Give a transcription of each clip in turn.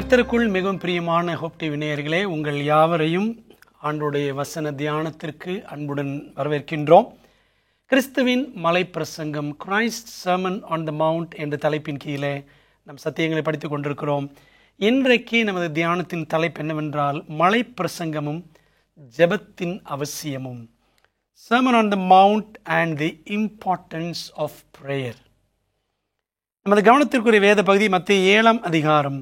கர்த்தருக்குள் மிகவும் பிரியமான ஹோப் டிவி நேயர்களே, உங்கள் யாவரையும் ஆண்டோடைய வசன தியானத்திற்கு அன்புடன் வரவேற்கின்றோம். கிறிஸ்துவின் மலை பிரசங்கம், Christ sermon on the mount என்ற தலைப்பின் கீழே நம் சத்தியங்களை படித்துக் கொண்டிருக்கிறோம். இன்றைக்கு நமது தியானத்தின் தலைப்பு என்னவென்றால், மலை பிரசங்கமும் ஜெபத்தின் அவசியமும். Sermon on the mount and the importance of prayer. நமது கவனத்திற்குரிய வேத பகுதி மத்தேயு 7 அதிகாரம்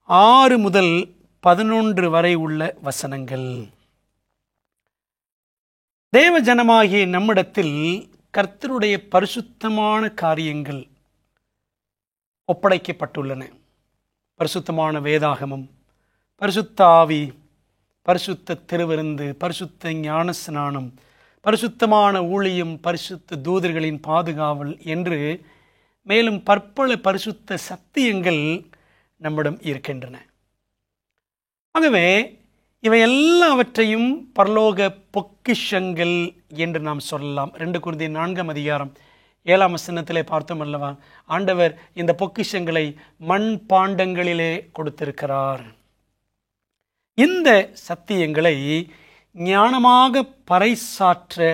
6 முதல் 11 வரை உள்ள வசனங்கள். தேவ ஜனமாகிய நம்மிடத்தில் கர்த்தருடைய பரிசுத்தமான காரியங்கள் ஒப்படைக்கப்பட்டுள்ளன. பரிசுத்தமான வேதாகமம், பரிசுத்த ஆவி, பரிசுத்த திருவிருந்து, பரிசுத்த ஞான ஸ்நானம், பரிசுத்தமான ஊழியம், பரிசுத்த தூதர்களின் பாதுகாவல் என்று மேலும் பற்பல பரிசுத்த சத்தியங்கள் நம்மிடம் இருக்கின்றன. ஆகவே இவை எல்லாவற்றையும் பரலோக பொக்கிஷங்கள் என்று நாம் சொல்லலாம். 2 கொரிந்தியர் 4 அதிகாரம் 7 வசனத்திலே பார்த்தோம் அல்லவா, ஆண்டவர் இந்த பொக்கிஷங்களை மண் பாண்டங்களிலே கொடுத்திருக்கிறார். இந்த சத்தியங்களை ஞானமாக பறைசாற்ற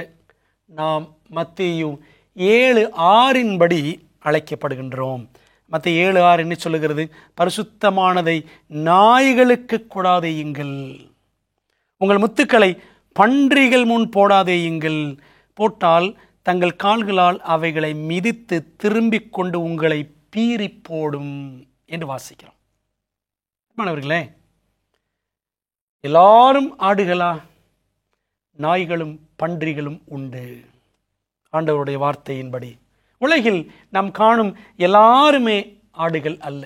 நாம் மத்தேயு 7:6 படி அழைக்கப்படுகின்றோம். மத்தேயு 7:6 என்ன சொல்லுகிறது? பரிசுத்தமானதை நாய்களுக்கு கொடாதேயுங்கள், உங்கள் முத்துக்களை பன்றிகள் முன் போடாதேயுங்கள், போட்டால் தங்கள் கால்களால் அவைகளை மிதித்து திரும்பிக் கொண்டு உங்களை பீறி போடும் என்று வாசிக்கிறோம். மாணவர்களே, எல்லாரும் ஆடுகளா? நாய்களும் பன்றிகளும் உண்டு. ஆண்டவருடைய வார்த்தையின்படி உலகில் நாம் காணும் எல்லாருமே ஆடுகள் அல்ல.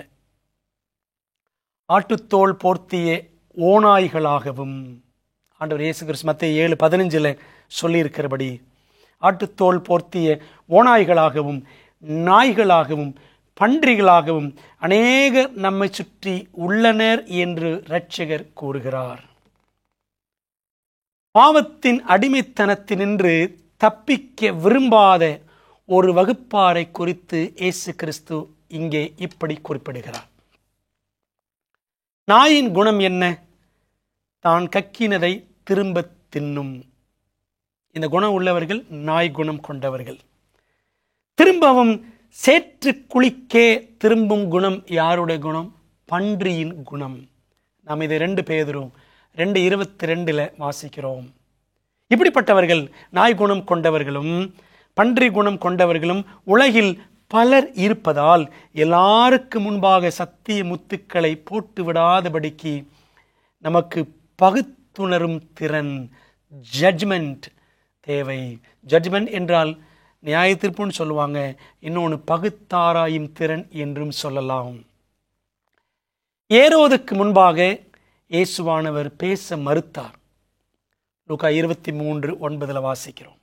ஆட்டுத்தோல் போர்த்திய ஓநாய்களாகவும், ஆண்டவர் இயேசு கிறிஸ்து மத்தேயு 7:15 சொல்லியிருக்கிறபடி, ஆட்டுத்தோல் போர்த்திய ஓநாய்களாகவும் நாய்களாகவும் பன்றிகளாகவும் அநேகர் நம்மை சுற்றி உள்ளனர் என்று இரட்சகர் கூறுகிறார். பாவத்தின் அடிமைத்தனத்தினின்று தப்பிக்க விரும்பாத ஒரு வகுப்பாரை குறித்து இயேசு கிறிஸ்து இங்கே இப்படி குறிப்பிடுகிறார். நாயின் குணம் என்ன? தான் கக்கினதை திரும்ப தின்னும். இந்த குணம் உள்ளவர்கள் நாய் குணம் கொண்டவர்கள். திரும்பவும் சேற்று குளிக்கே திரும்பும் குணம் யாருடைய குணம்? பன்றியின் குணம். நாம் இதை 2 பேதுரு 2:22 வாசிக்கிறோம். இப்படிப்பட்டவர்கள், நாய் குணம் கொண்டவர்களும் பன்றி குணம் கொண்டவர்களும் உலகில் பலர் இருப்பதால் எல்லாருக்கு முன்பாக சத்திய முத்துக்களை போட்டு விடாதபடிக்கு நமக்கு பகுத்துணரும் திறன், ஜட்ஜ்மெண்ட் தேவை. ஜட்ஜ்மெண்ட் என்றால் நியாய தீர்ப்புன்னு சொல்லுவாங்க, இன்னொன்று பகுத்தாராயும் திறன் என்றும் சொல்லலாம். ஏரோதுக்கு முன்பாக இயேசுவானவர் பேச மறுத்தார். லூக்கா 23:9 வாசிக்கிறோம்.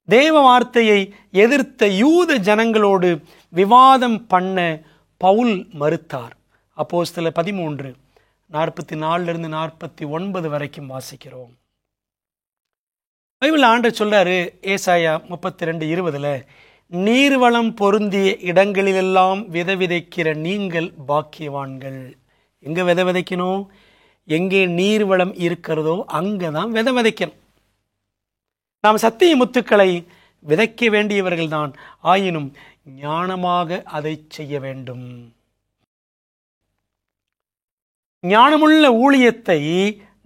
தேவ வார்த்தையை எதிர்த்த யூத ஜனங்களோடு விவாதம் பண்ண பவுல் மறுத்தார். அப்போஸ்தலர் 13:44-49 வரைக்கும் வாசிக்கிறோம். பைபிள் ஆண்டவர் சொல்றாரு, ஏசாயா 32:20, நீர்வளம் பொருந்திய இடங்களிலெல்லாம் விதை விதைக்கிற நீங்கள் பாக்கியவான்கள். எங்க விதை விதைக்கணும்? எங்கே நீர்வளம் இருக்கிறதோ அங்கதான் விதை விதைக்கணும். நாம் சத்திய முத்துக்களை விதைக்க வேண்டியவர்கள் தான், ஆயினும் ஞானமாக அதை செய்ய வேண்டும். ஞானமுள்ள ஊழியத்தை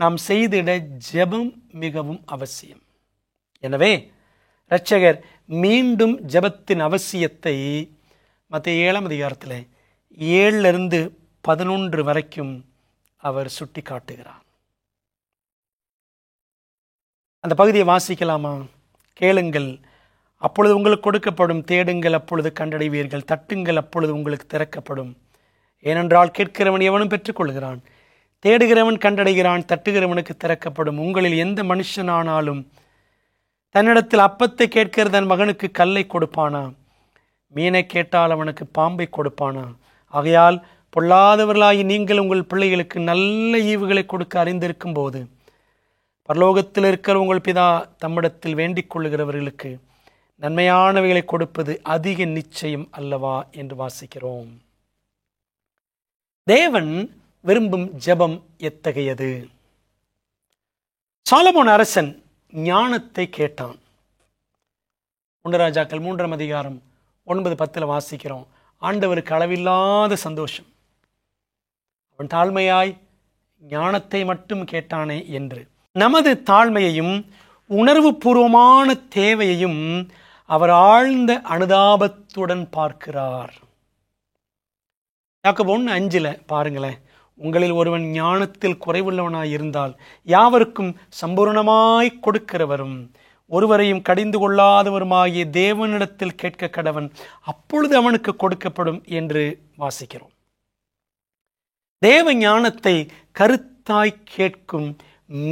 நாம் செய்திட ஜெபம் மிகவும் அவசியம். எனவே இரட்சகர் மீண்டும் ஜெபத்தின் அவசியத்தை மத்தேயு 7 அதிகாரத்தில் 7-11 வரைக்கும் அவர் சுட்டி காட்டுகிறார். அந்த பகுதியை வாசிக்கலாமா? கேளுங்கள், அப்பொழுது உங்களுக்கு கொடுக்கப்படும், தேடுங்கள், அப்பொழுது கண்டடைவீர்கள், தட்டுங்கள், அப்பொழுது உங்களுக்கு திறக்கப்படும். ஏனென்றால் கேட்கிறவன் எவனும் பெற்றுக்கொள்கிறான், தேடுகிறவன் கண்டடைகிறான், தட்டுகிறவனுக்கு திறக்கப்படும். உங்களில் எந்த மனுஷனானாலும் தன்னிடத்தில் அப்பத்தை கேட்கிற தன் மகனுக்கு கல்லை கொடுப்பானா? மீனை கேட்டால் அவனுக்கு பாம்பை கொடுப்பானா? ஆகையால் பொல்லாதவர்களாகி நீங்கள் உங்கள் பிள்ளைகளுக்கு நல்ல ஈவுகளை கொடுக்க அறிந்திருக்கும் போது பரலோகத்தில் இருக்கிற உங்கள் பிதா தம்மிடத்தில் வேண்டிக் கொள்ளுகிறவர்களுக்கு நன்மையானவைகளை கொடுப்பது அதிக நிச்சயம் அல்லவா என்று வாசிக்கிறோம். தேவன் விரும்பும் ஜெபம் எத்தகையது? சாலமோன் அரசன் ஞானத்தை கேட்டான். 1 ராஜாக்கள் 3ஆம் அதிகாரம் 9-10 வாசிக்கிறோம். ஆண்டவருக்கு அளவில்லாத சந்தோஷம். அவன் தாழ்மையாய் ஞானத்தை மட்டும் கேட்டானே என்று. நமது தாழ்மையையும் உணர்வு பூர்வமான தேவையையும் அவர் ஆழ்ந்த அனுதாபத்துடன் பார்க்கிறார். யாக்கோபு 1:5 பாருங்களேன். உங்களில் ஒருவன் ஞானத்தில் குறைவுள்ளவனாய் இருந்தால் யாவருக்கும் சம்பூர்ணமாய் கொடுக்கிறவரும் ஒருவரையும் கடிந்து கொள்ளாதவருமாகிய தேவனிடத்தில் கேட்க கடவன், அப்பொழுது அவனுக்கு கொடுக்கப்படும் என்று வாசிக்கிறோம். தேவ ஞானத்தை கருத்தாய் கேட்கும்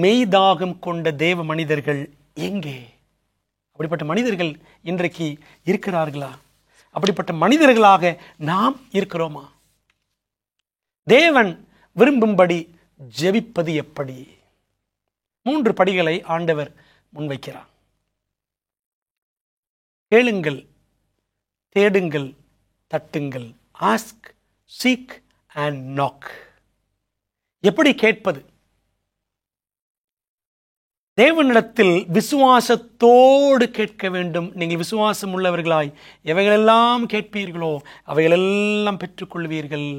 மெய்தாகம் கொண்ட தேவ மனிதர்கள் எங்கே? அப்படிப்பட்ட மனிதர்கள் இன்றைக்கு இருக்கிறார்களா? அப்படிப்பட்ட மனிதர்களாக நாம் இருக்கிறோமா? தேவன் விரும்பும்படி ஜெபிப்பது எப்படி? 3 படிகளை ஆண்டவர் முன்வைக்கிறார். கேளுங்கள், தேடுங்கள், தட்டுங்கள். Ask, seek and knock. எப்படி கேட்பது? தேவனிடத்தில் விசுவாசத்தோடு கேட்க வேண்டும். நீங்கள் விசுவாசம் உள்ளவர்களாய் எவைகளெல்லாம் கேட்பீர்களோ அவைகளெல்லாம் பெற்றுக்கொள்வீர்கள்.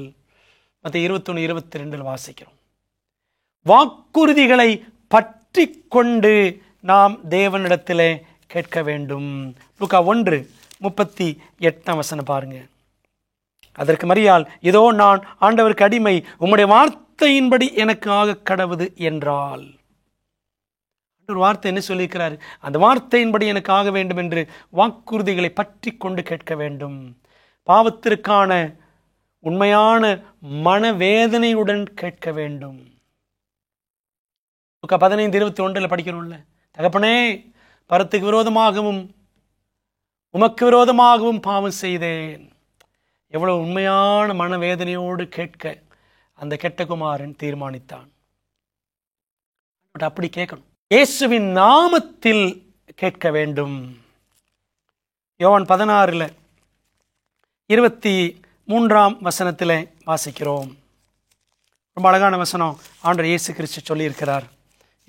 மத்தேயு 21:22 வாசிக்கிறோம். வாக்குறுதிகளை பற்றி கொண்டு நாம் தேவனிடத்திலே கேட்க வேண்டும். லூக்கா 1:38 பாருங்க. அதற்கு மரியாள், இதோ நான் ஆண்டவருக்கு அடிமை, உம்முடைய வார்த்தையின்படி எனக்கு ஆக கடவுது என்றாள். ஒரு வார்த்தை என்ன சொல்லியிருக்கிறார்? அந்த வார்த்தையின்படி எனக்கு ஆக வேண்டும் என்று வாக்குறுதிகளை பற்றி கொண்டு கேட்க வேண்டும். பாவத்திற்கான உண்மையான மனவேதனையுடன் கேட்க வேண்டும். 15:21 படிக்கிறோம்ல, தகப்பனே, பரத்துக்கு விரோதமாகவும் உமக்கு விரோதமாகவும் பாவம் செய்தேன். எவ்வளவு உண்மையான மனவேதனையோடு கேட்க அந்த கெட்ட குமாரன் தீர்மானித்தான். அப்படி கேட்கணும். இயேசுவின் நாமத்தில் கேட்க வேண்டும். யோவான் 16:23 வாசிக்கிறோம். ரொம்ப அழகான வசனம் ஆண்டவர் இயேசு கிறிஸ்து சொல்லியிருக்கிறார்.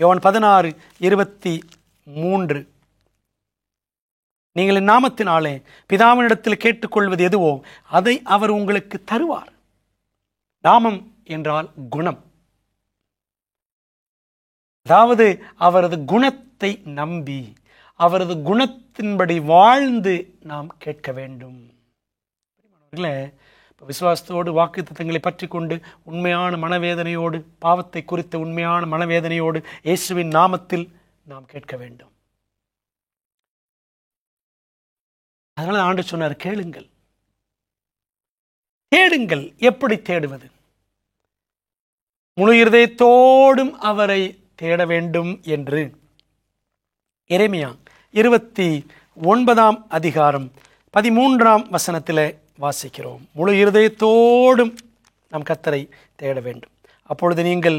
யோவான் 16:23, நீங்கள் என் நாமத்தினாலே பிதாவினிடத்தில் கேட்டுக்கொள்வது எதுவோ அதை அவர் உங்களுக்கு தருவார். நாமம் என்றால் குணம். அதாவது அவரது குணத்தை நம்பி அவரது குணத்தின்படி வாழ்ந்து நாம் கேட்க வேண்டும். விசுவாசத்தோடு வாக்குத்தத்தங்களை பற்றி கொண்டு உண்மையான மனவேதனையோடு, பாவத்தை குறித்த உண்மையான மனவேதனையோடு இயேசுவின் நாமத்தில் நாம் கேட்க வேண்டும். அதனால ஆண்டவர் சொன்னார், கேளுங்கள், தேடுங்கள். எப்படி தேடுவது? முழு இருதயத்தோடும் அவரை தேட வேண்டும் என்று எரேமியா 29:13 வாசிக்கிறோம். முழு இருதயத்தோடும் நம் கர்த்தரை தேட வேண்டும். அப்பொழுது நீங்கள்,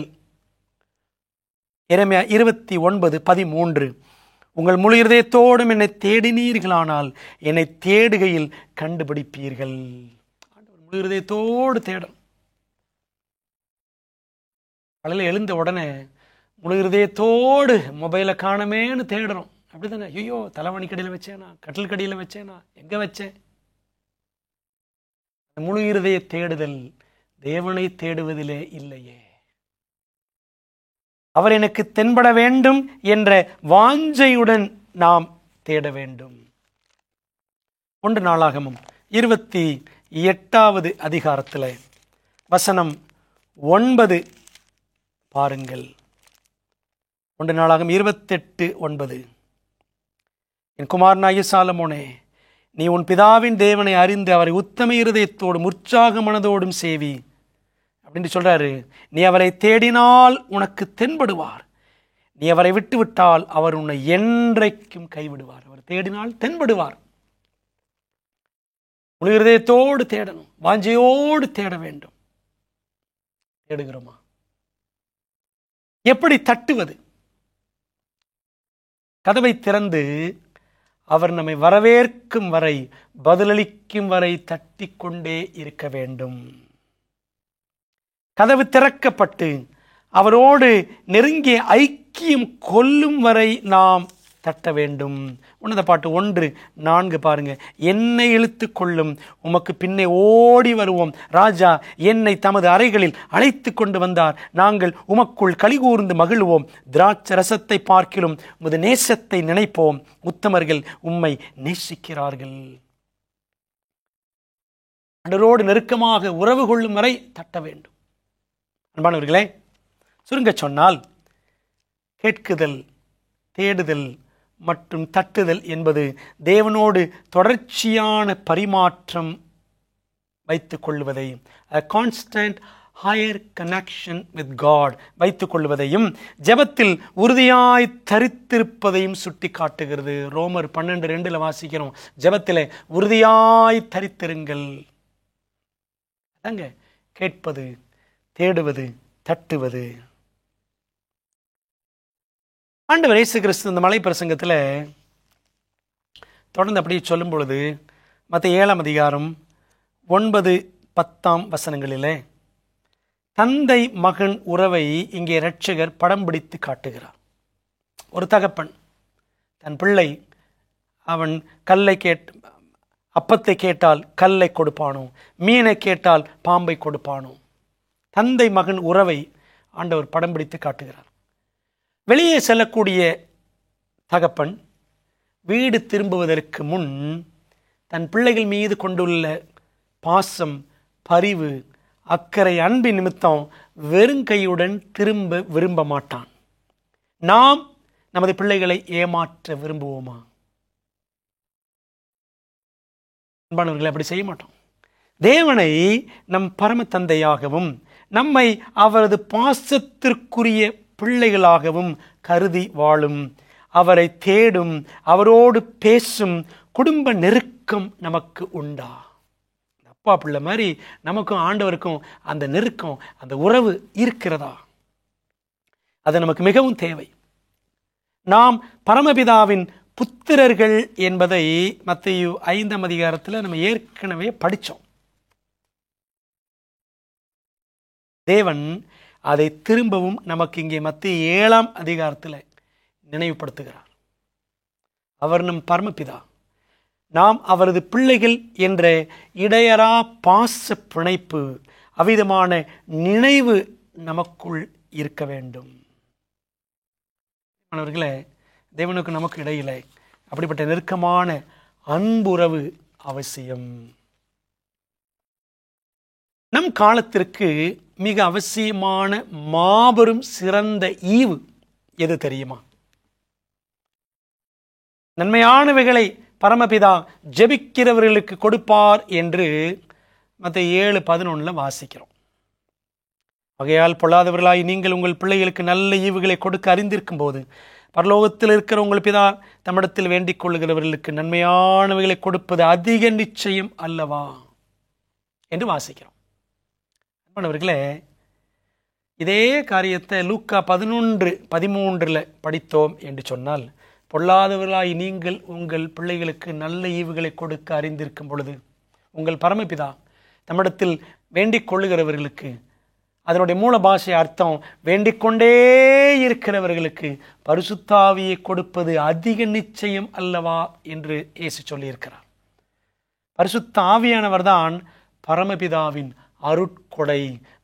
எரேமியா 29:13, உங்கள் முழு இருதயத்தோடும் என்னை தேடினீர்களானால் என்னை தேடுகையில் கண்டுபிடிப்பீர்கள். முழு இருதயத்தோடு தேடும். காலையில் எழுந்த உடனே முழு இருதயத்தோடு மொபைலை காணமேன்னு தேடுறோம். அப்படி தானே? ஐயோ, தலைவணி கடையில் வச்சேனா, கட்டில் கடியில் வச்சேனா, எங்கே வச்சேன்? முழு இருதய தேடுதல் தேவனை தேடுவதிலே இல்லையே. அவர் எனக்கு தென்பட வேண்டும் என்ற வாஞ்சையுடன் நாம் தேட வேண்டும். 1 நாளாகமம் 28 வசனம் 9 பாருங்கள். 1 நாளாகமம் 28:9, என் குமாரனாகிய சாலமோனே, நீ உன் பிதாவின் தேவனை அறிந்து அவரை உத்தம இருதயத்தோடும் உற்சாக மனதோடும் சேவி அப்படின்னு சொல்றாரு. நீ அவரை தேடினால் உனக்கு தென்படுவார். நீ அவரை விட்டுவிட்டால் அவர் உன்னை என்றைக்கும் கைவிடுவார். அவர் தேடினால் தென்படுவார். முழு இருதயத்தோடு தேடணும், வாஞ்சையோடு தேட வேண்டும். தேடுகிறோமா? எப்படி தட்டுவது? கதவை திறந்து அவர் நம்மை வரவேற்கும் வரை, பதிலளிக்கும் வரை தட்டி கொண்டே இருக்க வேண்டும். கதவு திறக்கப்பட்டு அவரோடு நெருங்கிய ஐக்கியம் கொள்ளும் வரை நாம் தட்ட வேண்டும். உன்னத பாட்டு 1:4 பாருங்க. என்னை இழுத்து கொள்ளும், உமக்கு பின்னே ஓடி வருவோம். ராஜா என்னை தமது அறைகளில் அழைத்து கொண்டு வந்தார். நாங்கள் உமக்குள் கலிகூர்ந்து மகிழ்வோம். திராட்சை ரசத்தை பார்க்கிலும் உமது நேசத்தை நினைப்போம். உத்தமர்கள் உம்மை நேசிக்கிறார்கள். ஆண்டவரோடு நெருக்கமாக உறவு கொள்ளும் வரை தட்ட வேண்டும். அன்பானவர்களே, சுருங்க சொன்னால் கேட்குதல், தேடுதல் மற்றும் தட்டுதல் என்பது தேவனோடு தொடர்ச்சியான பரிமாற்றம் வைத்துக் கொள்வதை, a constant higher connection with God வைத்துக் கொள்வதையும் ஜெபத்தில் உறுதியாய் தரித்திருப்பதையும் சுட்டி காட்டுகிறது. ரோமர் 12:2 வாசிக்கிறோம். ஜெபத்தில் உறுதியாய் தரித்திருங்கள். அதாங்க கேட்பது, தேடுவது, தட்டுவது. ஆண்டவர் இயேசு கிறிஸ்து இந்த மலை பிரசங்கத்தில் தொடர்ந்து அப்படியே சொல்லும் பொழுது மத்தேயு 7ஆம் அதிகாரம் 9-10 வசனங்களிலே தந்தை மகன் உறவை இங்கே இரட்சகர் படம் பிடித்து காட்டுகிறார். ஒரு தகப்பன் தன் பிள்ளை அவன் அப்பத்தை கேட்டால் கல்லை கொடுப்பானோ, மீனை கேட்டால் பாம்பை கொடுப்பானோ. தந்தை மகன் உறவை ஆண்டவர் படம் பிடித்து காட்டுகிறார். வெளியே செல்லக்கூடிய தகப்பன் வீடு திரும்புவதற்கு முன் தன் பிள்ளைகள் மீது கொண்டுள்ள பாசம், பரிவு, அக்கறை, அன்பின் நிமித்தம் வெறுங்கையுடன் திரும்ப விரும்ப மாட்டான். நாம் நமது பிள்ளைகளை ஏமாற்ற விரும்புவோமா? அன்பானவர்களை, அப்படி செய்ய மாட்டோம். தேவனை நம் பரம தந்தையாகவும் நம்மை அவரது பாசத்திற்குரிய பிள்ளைகளாகவும் கருதி வாழும், அவரை தேடும், அவரோடு பேசும் குடும்ப நெருக்கம் நமக்கு உண்டா? அப்பா பிள்ளை மாதிரி நமக்கும் ஆண்டவருக்கும் அந்த நெருக்கம், அந்த உறவு இருக்கிறதா? அது நமக்கு மிகவும் தேவை. நாம் பரமபிதாவின் புத்திரர்கள் என்பதை மத்தேயு 5ஆம் அதிகாரத்தில் நம்ம ஏற்கனவே படித்தோம். தேவன் அதை திரும்பவும் நமக்கு இங்கே மத்தேயு 7ஆம் அதிகாரத்தில் நினைவுபடுத்துகிறார். அவர் நம் பரமபிதா, நாம் அவரது பிள்ளைகள் என்ற இடையறா பாச பிணைப்பு, அவ்விதமான நினைவு நமக்குள் இருக்க வேண்டும். மாணவர்களே, தேவனுக்கு நமக்கு இடையில அப்படிப்பட்ட நெருக்கமான அன்புறவு அவசியம். நம் காலத்திற்கு மிக அவசியமான மாபெரும் சிறந்த ஈவு எது தெரியுமா? நன்மையானவைகளை பரமபிதா ஜெபிக்கிறவர்களுக்கு கொடுப்பார் என்று மத்தேயு 7:11 வாசிக்கிறோம். ஆகையால் பொல்லாதவர்களாய் நீங்கள் உங்கள் பிள்ளைகளுக்கு நல்ல ஈவுகளை கொடுக்க அறிந்திருக்கும் போது பரலோகத்தில் இருக்கிற உங்கள் பிதா தம்மிடத்தில் வேண்டிக் கொள்ளுகிறவர்களுக்கு நன்மையானவைகளை கொடுப்பது அதிக நிச்சயம் அல்லவா என்று வாசிக்கிறோம். அன்பானவர்களே, இதே காரியத்தை லூக்கா 11:13 படித்தோம் என்று சொன்னால், பொல்லாதவர்களாய் நீங்கள் உங்கள் பிள்ளைகளுக்கு நல்ல ஈவுகளை கொடுக்க அறிந்திருக்கும் பொழுது உங்கள் பரமபிதா தம்மிடத்தில் வேண்டிக் கொள்ளுகிறவர்களுக்கு, அதனுடைய மூல பாஷை அர்த்தம் வேண்டிக் கொண்டே இருக்கிறவர்களுக்கு பரிசுத்த ஆவியை கொடுப்பது அதிக நிச்சயம் அல்லவா என்று இயேசு சொல்லியிருக்கிறார். பரிசுத்த ஆவியானவர் தான் பரமபிதாவின் அருட்கொடை,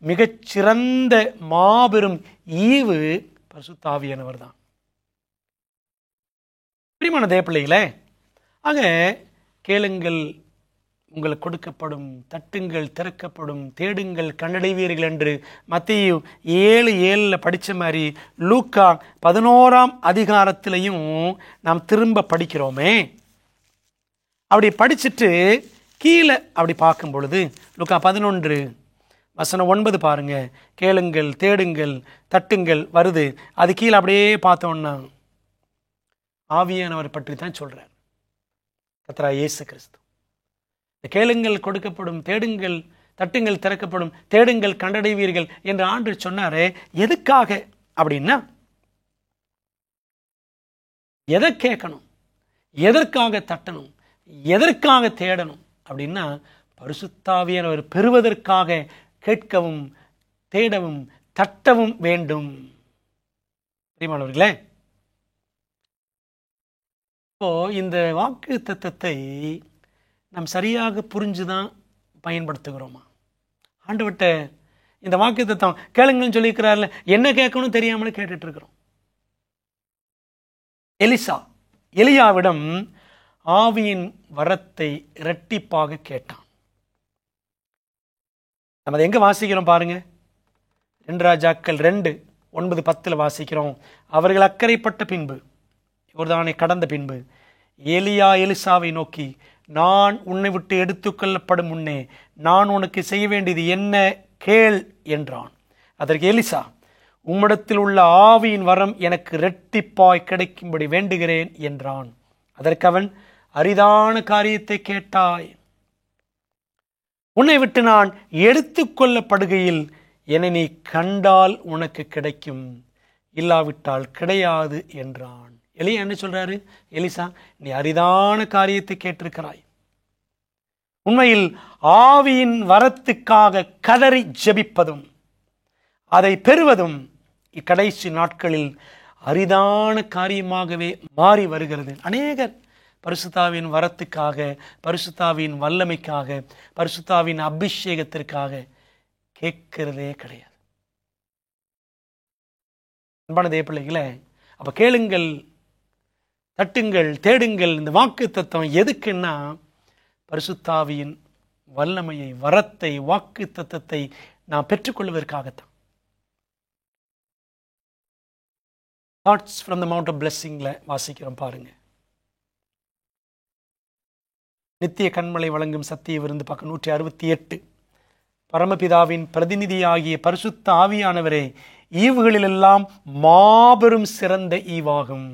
மிகச்சிறந்த மாபெரும் ஈவு பரிசுத்த ஆவியானவர் தான். பிரியமான தேவப்பிள்ளைகளே, ஆக கேளுங்கள் உங்களுக்கு கொடுக்கப்படும், தட்டுங்கள் திறக்கப்படும், தேடுங்கள் கண்டடைவீர்கள் என்று மத்தேயு 7:7 படித்த மாதிரி லூக்கா 11ஆம் அதிகாரத்திலையும் நாம் திரும்ப படிக்கிறோமே. அப்படி படிச்சுட்டு கீழே அப்படி பார்க்கும் பொழுது லூக்கா 11:9 பாருங்க. கேளுங்கள், தேடுங்கள், தட்டுங்கள் வருது. அது கீழே அப்படியே பார்த்தோன்னா ஆவியானவர் பற்றி தான் சொல்றார் கர்த்தராகிய இயேசு கிறிஸ்து. கேளுங்கள் கொடுக்கப்படும், தேடுங்கள் தட்டுங்கள் திறக்கப்படும், தேடுங்கள் கண்டடைவீர்கள் என்று ஆண்டு சொன்னாரே. எதுக்காக அப்படின்னா, எதை கேட்கணும், எதற்காக தட்டணும், எதற்காக தேடணும் அப்படின்னா, பரிசுத்த ஆவியானவர் பெறுவதற்காக கேட்கவும் தேடவும் தட்டவும் வேண்டும். பிரியமானவர்களே, இப்போ இந்த வாக்கு தத்தத்தை நாம் சரியாக புரிஞ்சுதான் பயன்படுத்துகிறோமா? ஆண்டவர்கிட்ட இந்த வாக்கு தத்தம் கேளுங்கன்னு சொல்லியிருக்கிறார்ல, என்ன கேட்கணும் தெரியாமலே கேட்டுட்டு இருக்கிறோம். எலியாவிடம் ஆவியின் வரத்தை இரட்டிப்பாக கேட்டான். நம்ம எங்க வாசிக்கிறோம் பாருங்க, 2 ராஜாக்கள் 2:9-10 வாசிக்கிறோம். அவர்கள் அக்கறைப்பட்ட பின்பு, யோர்தானை கடந்த பின்பு, எலியா எலிசாவை நோக்கி, நான் உன்னை விட்டு எடுத்துக்கொள்ளப்படும் முன்னே நான் உனக்கு செய்ய வேண்டியது என்ன கேள் என்றான். அதற்கு எலிசா, உம்மிடத்தில் உள்ள ஆவியின் வரம் எனக்கு இரட்டிப்பாய் கிடைக்கும்படி வேண்டுகிறேன் என்றான். அதற்கு அவன், அரிதான காரியத்தை கேட்டாய். உன்னை விட்டு நான் எடுத்துக்கொள்ளப்படுகையில் என்னை நீ கண்டால் உனக்கு கிடைக்கும், இல்லாவிட்டால் கிடையாது என்றான். எலியா என்ன சொல்றாரு? எலிசா, நீ அரிதான காரியத்தை கேட்டிருக்கிறாய். உண்மையில் ஆவியின் வரத்துக்காக கதறி ஜெபிப்பதும் அதை பெறுவதும் இக்கடைசி நாட்களில் அரிதான காரியமாகவே மாறி வருகிறது. அநேகர் பரிசுத்தாவின் வரத்துக்காக, பரிசுத்தாவின் வல்லமைக்காக, பரிசுத்தாவின் அபிஷேகத்திற்காக கேட்கிறதே கிடையாது. அன்பான தேவ பிள்ளைகளே, அப்ப கேளுங்கள், தட்டுங்கள், தேடுங்கள். இந்த வாக்கு தத்தம் எதுக்குன்னா, பரிசுத்தாவியின் வல்லமையை, வரத்தை, வாக்கு தத்தத்தை நாம் பெற்றுக்கொள்வதற்காகத்தான். Thoughts from the mount of பிளெஸிங்ல வாசிக்கிறோம் பாருங்க. நித்திய கண்மலை வழங்கும் சத்திய விருந்து, பக்கம் 168. பரமபிதாவின் பிரதிநிதியாகிய பரிசுத்த ஆவியானவரே, ஈவுகளிலெல்லாம் மாபெரும் சிறந்த ஈவாகும்.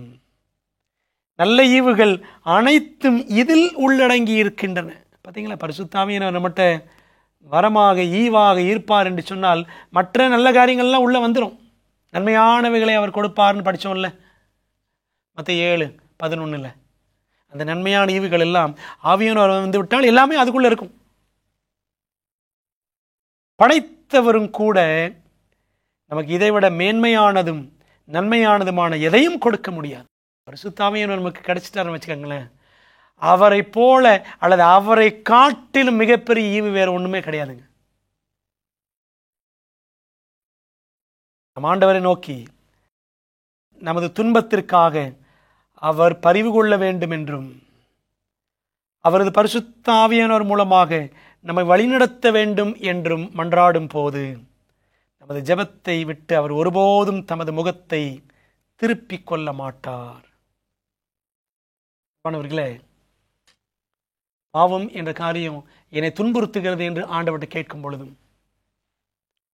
நல்ல ஈவுகள் அனைத்தும் இதில் உள்ளடங்கி இருக்கின்றன. பார்த்தீங்களா, பரிசுத்த ஆவியானவர் நம்மகிட்ட வரமாக ஈவாக இருப்பார் என்று சொன்னால் மற்ற நல்ல காரியங்கள்லாம் உள்ள வந்துடும். நன்மையானவைகளை அவர் கொடுப்பார்னு படித்தோம்ல, மத்தேயு 7:11. அந்த நன்மையான ஈவுகள் எல்லாம் ஆவியானவர் வந்து விட்டால் எல்லாமே அதுக்குள்ள இருக்கும். படைத்தவரும் கூட நமக்கு இதைவிட மேன்மையானதும் நன்மையானதுமான எதையும் கொடுக்க முடியாது. பரிசுத்த ஆவியானவர் நமக்கு கிடைச்சிட்டாருன்னு வச்சுக்கோங்களேன், அவரை போல அல்லது அவரை காட்டிலும் மிகப்பெரிய ஈவு வேற ஒண்ணுமே கிடையாதுங்க. நம் ஆண்டவரை நோக்கி நமது துன்பத்திற்காக அவர் பரிவு கொள்ள வேண்டும் என்றும், அவரது பரிசுத்த ஆவியானவர் மூலமாக நம்மை வழிநடத்த வேண்டும் என்றும் மன்றாடும் போது நமது ஜெபத்தை விட்டு அவர் ஒருபோதும் தமது முகத்தை திருப்பிக் கொள்ள மாட்டார். மாணவர்களே, பாவம் என்ற காரியம் என்னை துன்புறுத்துகிறது என்று ஆண்டவர்கிட்ட கேட்கும் பொழுதும்,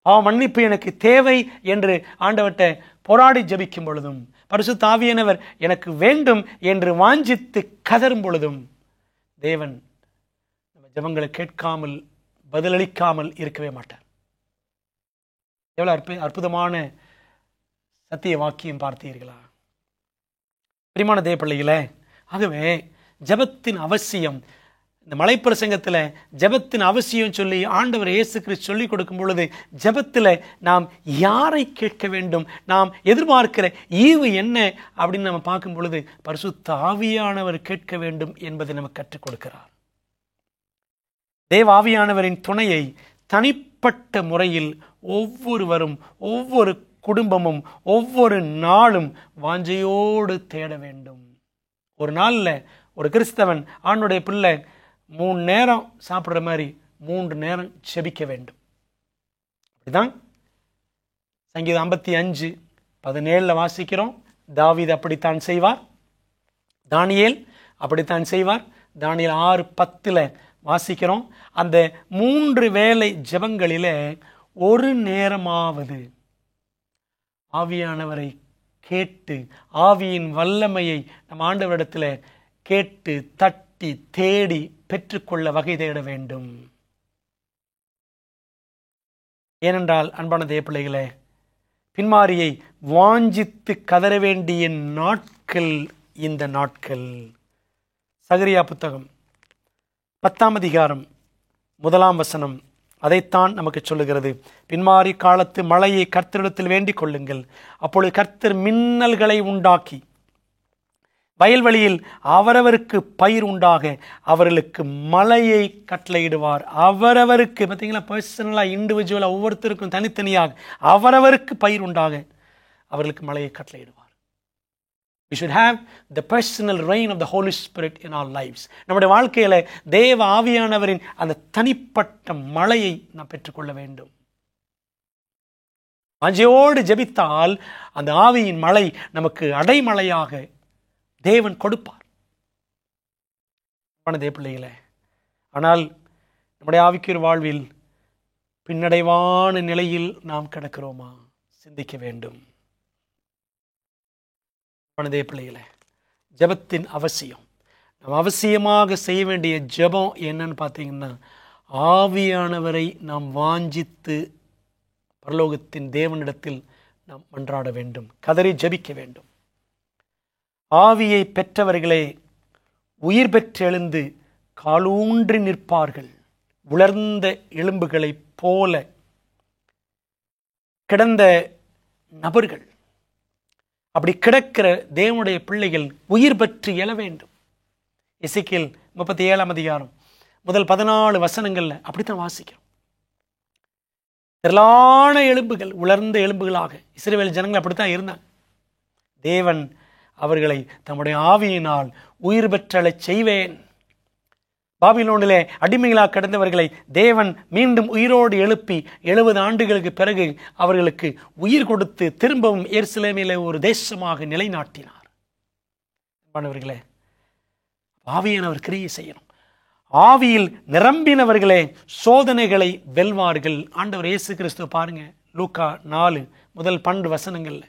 பாவ மன்னிப்பு எனக்கு தேவை என்று ஆண்டவர்கிட்ட போராடி ஜெபிக்கும் பொழுதும், பரிசுத்த ஆவியானவர் எனக்கு வேண்டும் என்று வாஞ்சித்து கதரும் பொழுதும் தேவன் நம்ம ஜெபங்களை கேட்காமல் பதிலளிக்காமல் இருக்கவே மாட்டார். எவ்வளவு அற்புதமான சத்திய வாக்கியம் பார்த்தீர்களா பிரியமான தேவ பிள்ளைகளே? ஆகவே ஜெபத்தின் அவசியம், இந்த மலைப்பிரசங்கத்தில் ஜெபத்தின் அவசியம் சொல்லி ஆண்டவர் இயேசு கிறிஸ்து சொல்லிக் கொடுக்கும் பொழுது, ஜெபத்தில் நாம் யாரை கேட்க வேண்டும், நாம் எதிர்பார்க்கிற ஈவு என்ன அப்படின்னு நம்ம பார்க்கும் பொழுது பரிசுத்த ஆவியானவர் கேட்க வேண்டும் என்பதை நமக்கு கற்றுக் கொடுக்கிறார். தேவ ஆவியானவரின் துணையை தனிப்பட்ட முறையில் ஒவ்வொருவரும், ஒவ்வொரு குடும்பமும், ஒவ்வொரு நாளும் வாஞ்சையோடு தேட வேண்டும். ஒரு நாளில் ஒரு கிறிஸ்தவன், ஆணுடைய பிள்ளை 3 நேரம் சாப்பிட்ற மாதிரி 3 நேரம் செபிக்க வேண்டும். அப்படிதான் சங்கீதம் 55:17 வாசிக்கிறோம். தாவீது அப்படித்தான் செய்வார், தானியேல் அப்படித்தான் செய்வார். தானியேல் 6:10 வாசிக்கிறோம். அந்த 3 வேளை ஜெபங்களில ஒரு நேரமாவது ஆவியானவரை கேட்டு, ஆவியின் வல்லமையை நம் ஆண்டவரிடத்தில் கேட்டு தட்டி தேடி பெற்றுக்கொள்ள வகை தேட வேண்டும். ஏனென்றால் அன்பான தேவ பிள்ளைகளே, பின்மாரியை வாஞ்சித்து கதற வேண்டிய நாட்கள் இந்த நாட்கள். சகரியா புத்தகம் 10ஆம் அதிகாரம் 1ஆம் வசனம், அதைத்தான் நமக்கு சொல்லுகிறது. பின்மாறி காலத்து மழையை கர்த்தரிடத்தில் வேண்டிக் கொள்ளுங்கள், அப்பொழுது கர்த்தர் மின்னல்களை உண்டாக்கி வயல்வெளியில் அவரவருக்கு பயிர் உண்டாக அவர்களுக்கு மழையை கட்டளையிடுவார். அவரவருக்கு, பார்த்தீங்களா, பர்சனலா இண்டிவிஜுவலா ஒவ்வொருத்தருக்கும் தனித்தனியாக அவரவருக்கு பயிர் உண்டாக அவர்களுக்கு மழையை கட்டளையிடுவார். We should have the personal reign of the Holy Spirit in our lives. நம்முடைய வாழ்க்கையில தேவ ஆவியானவரின் அந்த தனிப்பட்ட மழையை நாம் பெற்றுக்கொள்ள வேண்டும். வாஞ்சையோடு ஜெபித்தால் அந்த ஆவியின் மழை நமக்கு அடைமழையாக தேவன் கொடுப்பார். பிள்ளைகளே, ஆனால் நம்முடைய ஆவிக்குரிய வாழ்வில் பின்னடைவான நிலையில் நாம் கிடக்கிறோமா? சிந்திக்க வேண்டும். பிள்ளைகளே, ஜெபத்தின் அவசியம். நாம் அவசியமாக செய்ய வேண்டிய ஜெபம் என்னன்னு பார்த்தீங்கன்னா, ஆவியானவரை நாம் வாஞ்சித்து பரலோகத்தின் தேவனிடத்தில் நாம் மன்றாட வேண்டும், கதறி ஜெபிக்க வேண்டும். ஆவியை பெற்றவர்களே உயிர் பெற்றெழுந்து காலூன்றி நிற்பார்கள். உலர்ந்த எலும்புகளைப் போல கிடந்த நபர்கள், அப்படி கிடக்கிற தேவனுடைய பிள்ளைகள் உயிர் பெற்று எழ வேண்டும். எசேக்கியேல் 37 அதிகாரம் முதல் 14 வசனங்கள்ல அப்படித்தான் வாசிக்கிறோம். திரளான எலும்புகள், உலர்ந்த எலும்புகளாக இஸ்ரவேல் ஜனங்கள் அப்படித்தான் இருந்தாங்க. தேவன் அவர்களை தம்முடைய ஆவியினால் உயிர் பெற்றெழச் செய்வேன். பாபிலோனிலே அடிமைகளாக கிடந்தவர்களை தேவன் மீண்டும் உயிரோடு எழுப்பி 70 ஆண்டுகளுக்கு பிறகு அவர்களுக்கு உயிர் கொடுத்து திரும்பவும் எருசலேமிலே ஒரு தேசமாக நிலைநாட்டினார். மாணவர்களே, ஆவியானவர் கிரியை செய்யணும். ஆவியில் நிரம்பினவர்களே சோதனைகளை வெல்வார்கள். ஆண்டவர் இயேசு கிறிஸ்து பாருங்க, லூக்கா 4 முதல் 12 வசனங்கள்ல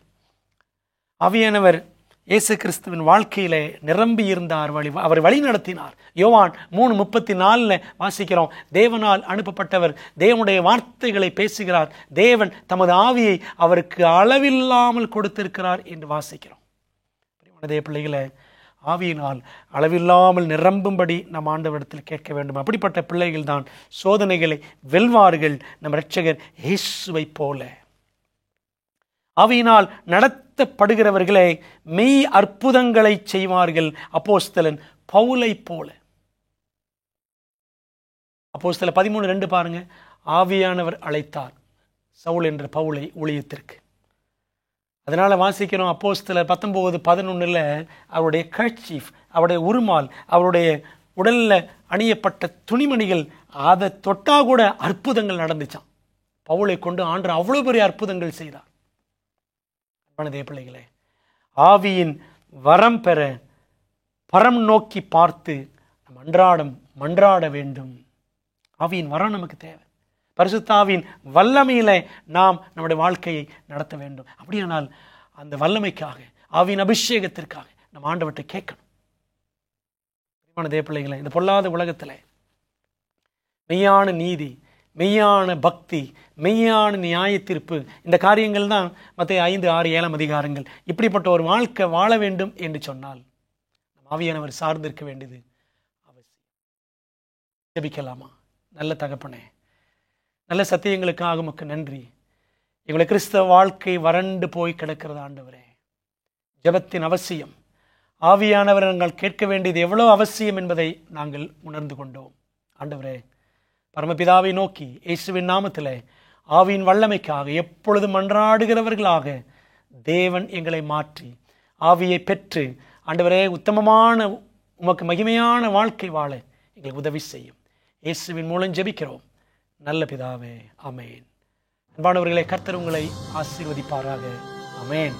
ஆவியானவர் இயேசு கிறிஸ்துவின் வாழ்க்கையிலே நிரம்பி இருந்தார், அவர் வழி நடத்தினார். யோவான் 3:34 வாசிக்கிறோம், தேவனால் அனுப்பப்பட்டவர் தேவனுடைய வார்த்தைகளை பேசுகிறார், தேவன் தமது ஆவியை அவருக்கு அளவில்லாமல் கொடுத்திருக்கிறார் என்று வாசிக்கிறோம். பிள்ளைகளை, ஆவியினால் அளவில்லாமல் நிரம்பும்படி நம் ஆண்டவரிடத்தில் கேட்க வேண்டும். அப்படிப்பட்ட பிள்ளைகள் தான் சோதனைகளை வெல்வார்கள், நம் இரட்சகர் இயேசுவை போல. ஆவியினால் நடத்தப்படுகிறவர்களே மெய் அற்புதங்களை செய்வார்கள். அப்போஸ்தலன் பவுலை போல. அப்போஸ்தலர் 13:2 பாருங்க, ஆவியானவர் அழைத்தார் சவுல் என்ற பவுலை ஊழியத்திற்கு. அதனால வாசிக்கிறோம், அப்போஸ்தலர் 19:11 அவருடைய கர்ச்சீஃப், அவருடைய உருமால், அவருடைய உடல்ல அணியப்பட்ட துணிமணிகள், அதை தொட்டா கூட அற்புதங்கள் நடந்துச்சான். பவுலை கொண்டு ஆண்டவர் அவ்வளவு பெரிய அற்புதங்கள் செய்தார். பிள்ளைகளே, ஆவியின் வரம் பெற பரம் நோக்கி பார்த்து நம் மன்றாட வேண்டும். ஆவியின் வரம் நமக்கு தேவை. பரிசுத்த ஆவியின் வல்லமையில நாம் நம்முடைய வாழ்க்கையை நடத்த வேண்டும். அப்படியானால் அந்த வல்லமைக்காக, ஆவியின் அபிஷேகத்திற்காக நம் ஆண்டவர்கிட்ட கேட்கணும். பிள்ளைகளை, இந்த பொல்லாத உலகத்தில் மெய்யான நீதி, மெய்யான பக்தி, மெய்யான நியாய தீர்ப்பு, இந்த காரியங்கள் தான் மத்தேயு 5, 6, 7 அதிகாரங்கள். இப்படிப்பட்ட ஒரு வாழ்க்கை வாழ வேண்டும் என்று சொன்னால் ஆவியானவர் சார்ந்திருக்க வேண்டியது அவசியம். ஜெபிக்கலாமா? நல்ல தகப்பனே, நல்ல சத்தியங்களுக்காக உமக்கு நன்றி. எங்களை கிறிஸ்தவ வாழ்க்கை வறண்டு போய் கிடக்கிறது ஆண்டவரே. ஜெபத்தின் அவசியம், ஆவியானவர் நாங்கள் கேட்க வேண்டியது எவ்வளவு அவசியம் என்பதை நாங்கள் உணர்ந்து கொண்டோம். ஆண்டவரே, பரமபிதாவை நோக்கி இயேசுவின் நாமத்திலே ஆவியின் வல்லமைக்காக எப்பொழுதும் மன்றாடுகிறவர்களாக தேவன் எங்களை மாற்றி ஆவியை பெற்று ஆண்டவரே உத்தமமான உமக்கு மகிமையான வாழ்க்கை வாழ எங்களுக்கு உதவி செய்யும். இயேசுவின் மூலம் ஜெபிக்கிறோம் நல்ல பிதாவே, ஆமென். அன்பானவர்களே, கர்த்தர் உங்களை ஆசீர்வதிப்பாராக. ஆமென்.